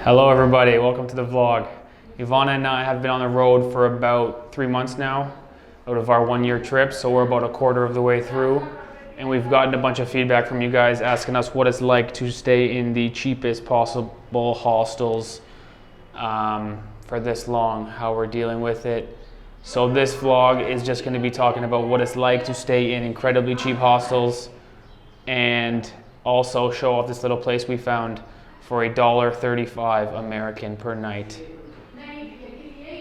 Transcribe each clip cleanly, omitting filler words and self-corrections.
Hello everybody, welcome to the vlog. Ivana and I have been on the road for about 3 months now out of our 1 year trip, so we're about a quarter of the way through, and we've gotten a bunch of feedback from you guys asking us what it's like to stay in the cheapest possible hostels for this long, how we're dealing with it. So this vlog is just going to be talking about what it's like to stay in incredibly cheap hostels and also show off this little place we found for $1.35 American per night.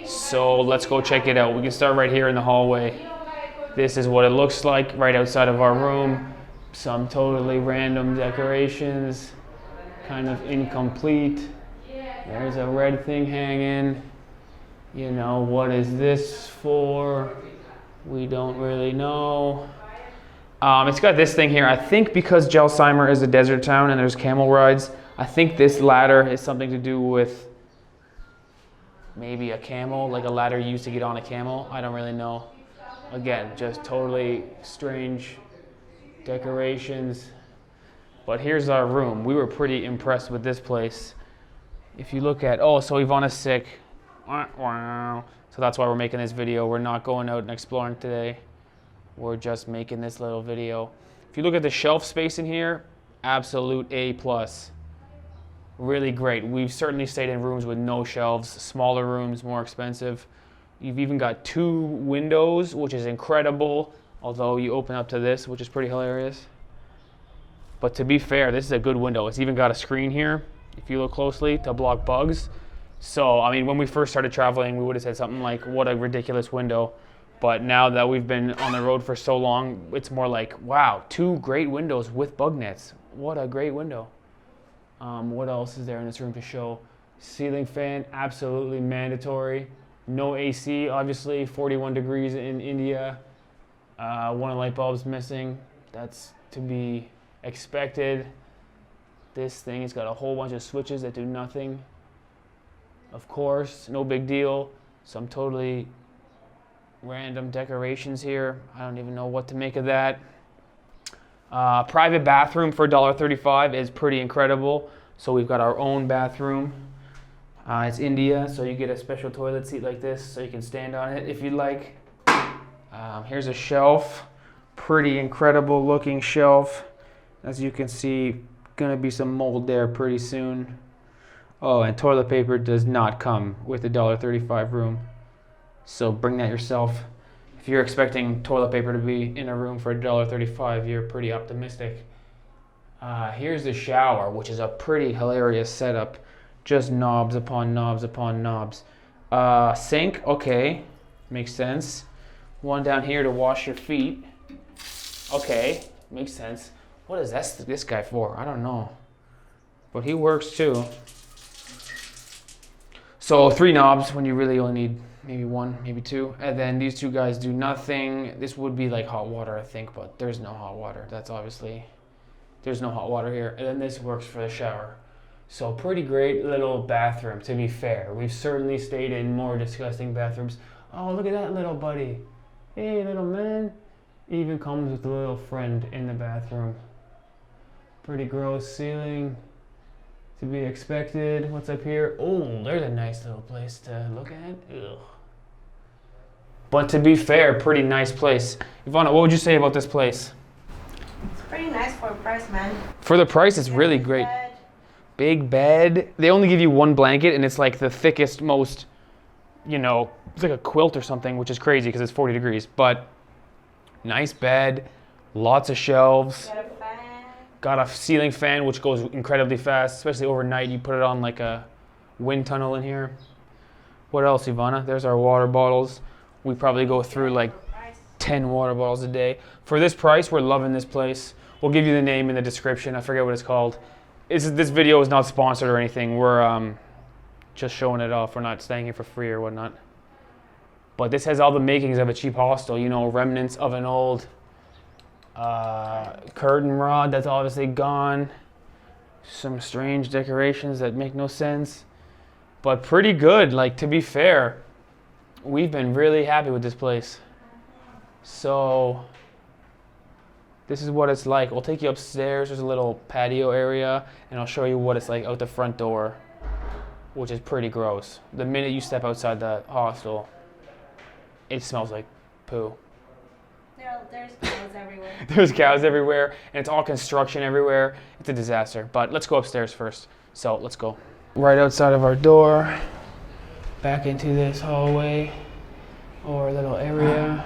So let's go check it out. We can start right here in the hallway. This is what it looks like right outside of our room. Some totally random decorations, kind of incomplete. There's a red thing hanging. You know, what is this for? We don't really know. It's got this thing here. I think because Jaisalmer is a desert town and there's camel rides, I think this ladder is something to do with maybe a camel, like a ladder used to get on a camel. I don't really know. Again, just totally strange decorations. But here's our room. We were pretty impressed with this place. If you look at, oh, so Ivana's sick. So that's why we're making this video. We're not going out and exploring today. We're just making this little video. If you look at the shelf space in here, absolute A+. Really great. We've certainly stayed in rooms with no shelves, smaller rooms, more expensive. You've even got 2 windows, which is incredible, although you open up to this, which is pretty hilarious. But to be fair, this is a good window. It's even got a screen here, if you look closely, to block bugs. So, I mean, when we first started traveling, we would have said something like, what a ridiculous window. But now that we've been on the road for so long, it's more like, wow, 2 great windows with bug nets. What a great window. What else is there in this room to show? Ceiling fan, absolutely mandatory. No AC, obviously, 41 degrees in India. One of the light bulbs missing. That's to be expected. This thing has got a whole bunch of switches that do nothing. Of course, no big deal. Some totally random decorations here. I don't even know what to make of that. Private bathroom for $1.35 is pretty incredible. So we've got our own bathroom. It's India, so you get a special toilet seat like this so you can stand on it if you'd like. Here's a shelf. Pretty incredible looking shelf. As you can see, gonna be some mold there pretty soon. Oh, and toilet paper does not come with the $1.35 room. So bring that yourself. If you're expecting toilet paper to be in a room for $1.35, you're pretty optimistic. Here's the shower, which is a pretty hilarious setup. Just knobs upon knobs upon knobs. Sink, okay, makes sense. One down here to wash your feet. Okay, makes sense. What is this guy for? I don't know. But he works too. So 3 knobs when you really only need maybe 1, maybe 2. And then these 2 guys do nothing. This would be like hot water, I think, but there's no hot water. That's obviously, there's no hot water here. And then this works for the shower. So pretty great little bathroom, to be fair. We've certainly stayed in more disgusting bathrooms. Oh, look at that little buddy. Hey, little man. Even comes with a little friend in the bathroom. Pretty gross ceiling. To be expected. What's up here? Oh, there's a nice little place to look at. Ugh. But to be fair, pretty nice place. Ivana, what would you say about this place? It's pretty nice for the price, man. For the price, it's really great. Big bed. They only give you 1 blanket, and it's like the thickest, most, you know, it's like a quilt or something, which is crazy because it's 40 degrees. But nice bed, lots of shelves. Got a ceiling fan, which goes incredibly fast, especially overnight. You put it on like a wind tunnel in here. What else, Ivana? There's our water bottles. We probably go through like 10 water bottles a day. For this price, we're loving this place. We'll give you the name in the description. I forget what it's called. This video is not sponsored or anything. We're just showing it off. We're not staying here for free or whatnot. But this has all the makings of a cheap hostel. You know, remnants of an old curtain rod that's obviously gone. Some strange decorations that make no sense. But pretty good. Like, to be fair, we've been really happy with this place. So this is what it's like. We'll take you upstairs. There's a little patio area, and I'll show you what it's like out the front door. which is pretty gross. The minute you step outside the hostel, it smells like poo. There's cows everywhere. There's cows everywhere, and it's all construction everywhere. It's a disaster. But let's go upstairs first. So let's go. Right outside of our door, back into this hallway or little area.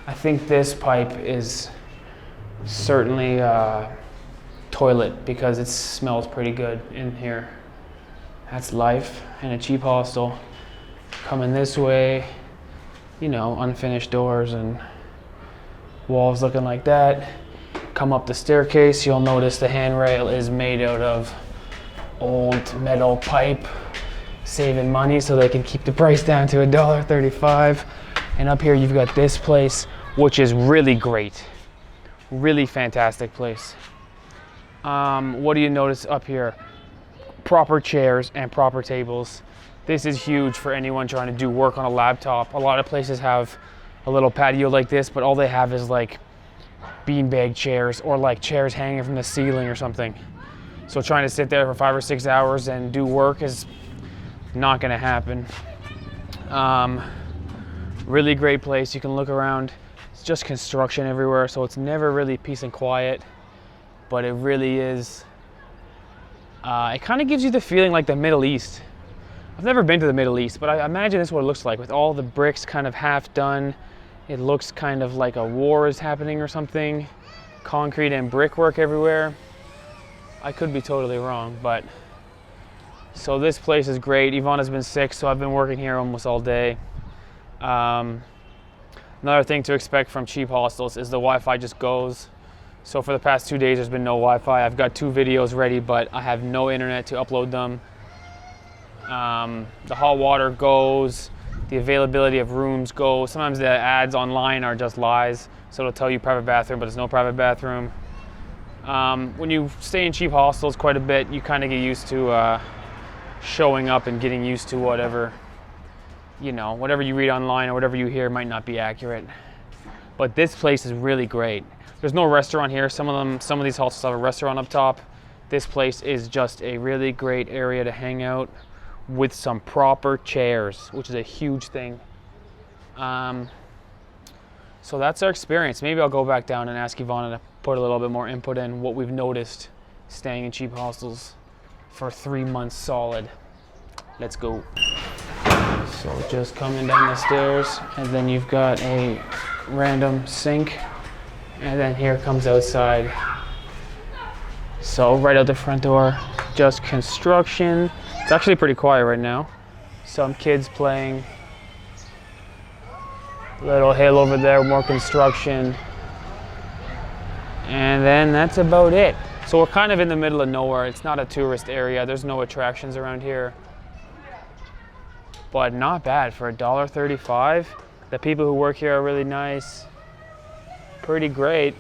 I think this pipe is certainly toilet because it smells pretty good in here. That's life in a cheap hostel. Coming this way, you know, unfinished doors and walls looking like that. Come up the staircase, you'll notice the handrail is made out of old metal pipe, saving money so they can keep the price down to $1.35. And up here you've got this place, which is really great. Really fantastic place. What do you notice up here? Proper chairs and proper tables. This is huge for anyone trying to do work on a laptop. A lot of places have a little patio like this, but all they have is like beanbag chairs or like chairs hanging from the ceiling or something. So trying to sit there for 5 or 6 hours and do work is not gonna happen. Really great place. You can look around. It's just construction everywhere, so it's never really peace and quiet, but it really is. It kind of gives you the feeling like the Middle East. I've never been to the Middle East, but I imagine this is what it looks like with all the bricks kind of half done. It looks kind of like a war is happening or something. Concrete and brickwork everywhere. I could be totally wrong, but so this place is great. Ivana's been sick, so I've been working here almost all day. Another thing to expect from cheap hostels is the Wi-Fi just goes. So for the past 2 days, there's been no Wi-Fi. I've got 2 videos ready, but I have no internet to upload them. The hot water goes. The availability of rooms goes. Sometimes the ads online are just lies. So it'll tell you private bathroom, but there's no private bathroom. When you stay in cheap hostels quite a bit, you kind of get used to showing up and getting used to whatever, you know, whatever you read online or whatever you hear might not be accurate. But this place is really great. There's no restaurant here. Some of these hostels have a restaurant up top. This place is just a really great area to hang out with some proper chairs, which is a huge thing. So that's our experience. Maybe I'll go back down and ask Ivana to put a little bit more input in what we've noticed staying in cheap hostels for 3 months solid. Let's go. So just coming down the stairs, and then you've got a random sink, and then here comes outside. So right out the front door, just construction. It's actually pretty quiet right now. Some kids playing. Little hill over there, more construction. And then that's about it. So we're kind of in the middle of nowhere. It's not a tourist area. There's no attractions around here. But not bad for $1.35. The people who work here are really nice. Pretty great.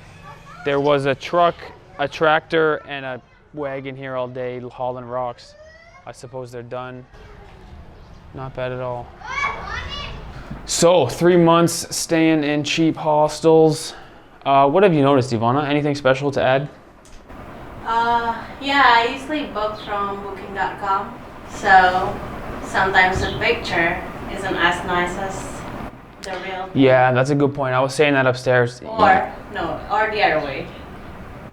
There was a truck, a tractor, and a wagon here all day hauling rocks. I suppose they're done. Not bad at all. So 3 months staying in cheap hostels. What have you noticed, Ivana? Anything special to add? Yeah, I usually book from booking.com. So sometimes the picture isn't as nice as the real thing. Yeah, that's a good point. I was saying that upstairs. Or the other way.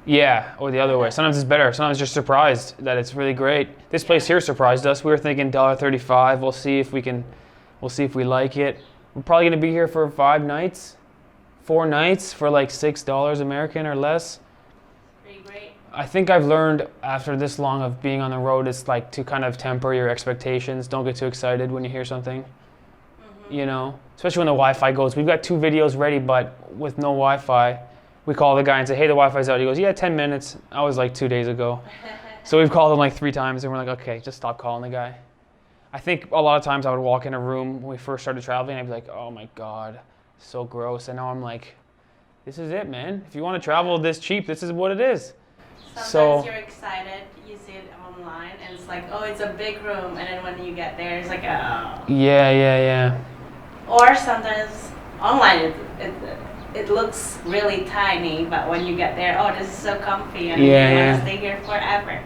Yeah, or the other way. Sometimes it's better. Sometimes you're surprised that it's really great. This place here surprised us. We were thinking $1.35. We'll see if we like it. We're probably gonna be here for 4 nights for like $6 American or less. Pretty great. I think I've learned after this long of being on the road, it's like to kind of temper your expectations. Don't get too excited when you hear something. You know, especially when the Wi-Fi goes. We've got 2 videos ready, but with no Wi-Fi, we call the guy and say, hey, the Wi-Fi's out. He goes, yeah, 10 minutes. I was like 2 days ago. So we've called him like 3 times and we're like, okay, just stop calling the guy. I think a lot of times I would walk in a room when we first started traveling, I'd be like, oh my God, so gross. And now I'm like, this is it, man. If you want to travel this cheap, this is what it is. Sometimes you're excited, you see it online, and it's like, oh, it's a big room. And then when you get there, it's like, oh. Yeah. Or sometimes online, it looks really tiny, but when you get there, oh, this is so comfy, and you want to stay here forever.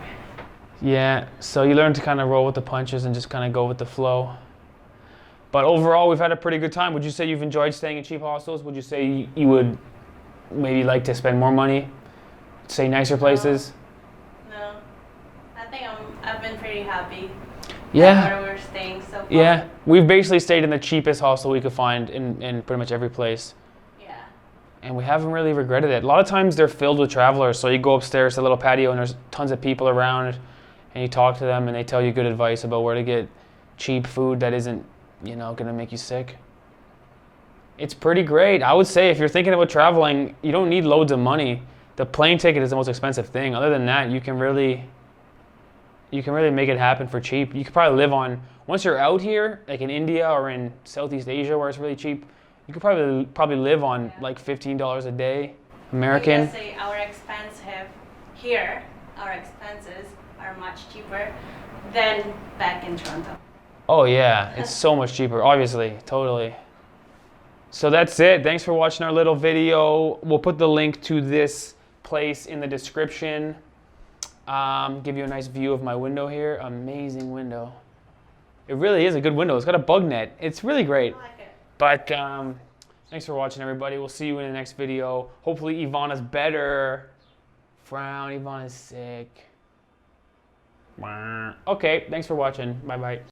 Yeah, so you learn to kind of roll with the punches and just kind of go with the flow. But overall, we've had a pretty good time. Would you say you've enjoyed staying in cheap hostels? Would you say you would maybe like to spend more money, say nicer places? No, I think I've been pretty happy. Yeah. Where we're staying so far. Yeah, we've basically stayed in the cheapest hostel we could find in pretty much every place. Yeah. And we haven't really regretted it. A lot of times they're filled with travelers, so you go upstairs to the little patio and there's tons of people around, and you talk to them and they tell you good advice about where to get cheap food that isn't, you know, gonna make you sick. It's pretty great. I would say if you're thinking about traveling, you don't need loads of money. The plane ticket is the most expensive thing. Other than that, you can really make it happen for cheap. You could probably live on, once you're out here, like in India or in Southeast Asia where it's really cheap, you could probably live on like $15 a day, American. Let's say our expenses are much cheaper than back in Toronto. Oh yeah, it's so much cheaper, obviously, totally. So that's it. Thanks for watching our little video. We'll put the link to this place in the description. Give you a nice view of my window here. Amazing window. It really is a good window. It's got a bug net. It's really great. I like it. But thanks for watching, everybody. We'll see you in the next video. Hopefully Ivana's better. Frown, Ivana's sick. Okay, thanks for watching. Bye-bye.